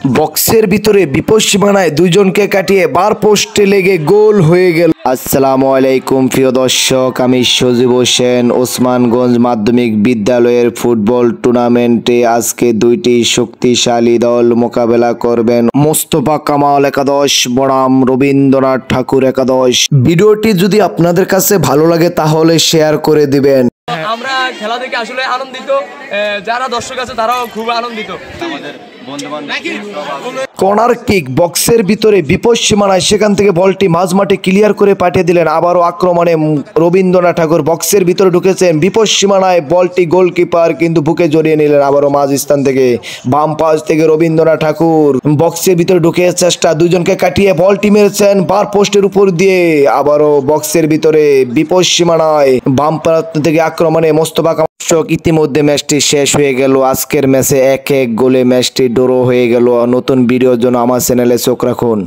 বক্সের ভিতরে বিপদ সীমানায় দুইজনকে কাটিয়ে বার পোস্টে লেগে গোল হয়ে গেল। আসসালামু আলাইকুম প্রিয় দর্শক, আমি সজীব হোসেন। ওসমানগঞ্জ মাধ্যমিক বিদ্যালয়ের ফুটবল টুর্নামেন্টে আজকে দুইটি শক্তিশালী দল মোকাবেলা করবেন। মোস্তফা কামাল একাদশ বনাম রবীন্দ্রনাথ ঠাকুর একাদশ। ভিডিওটি যদি আপনাদের কাছে ভালো লাগে তাহলে শেয়ার করে দিবেন। আমরা খেলা দেখে আসলে আনন্দিত, যারা দর্শক আছে তারাও খুব আনন্দিত। কর্নার কিক বক্সের ভিতরে বিপদ সীমানায়, সেখান থেকে বলটি মাঝ মাঠে ক্লিয়ার করে পাঠিয়ে দিলেন। আবারও আক্রমণে রবীন্দ্রনাথ ঠাকুর বক্সের ভিতরে ঢুকেছেন, বিপদ সীমানায় বলটি গোলকিপার কিন্তু বুকে জড়িয়ে নিলেন। আবারও মাঝ স্থান থেকে বাম পাশ থেকে রবীন্দ্রনাথ ঠাকুর বক্সের ভিতরে ঢুকে চেষ্টা, দুইজনকে কাটিয়ে বলটি মেরেছেন বার পোস্টের উপর দিয়ে। আবারও বক্সের ভিতরে বিপদ সীমানায় বাম প্রান্ত থেকে আক্রমণে মোস্তফা কামাল। ইতিমধ্যে ম্যাচটি শেষ হয়ে গেল। আজকের ম্যাচে 1-1 গোলে ম্যাচটি ড্র হয়ে গেল। নতুন ভিডিওর জন্য আমার চ্যানেলে চোখ রাখুন।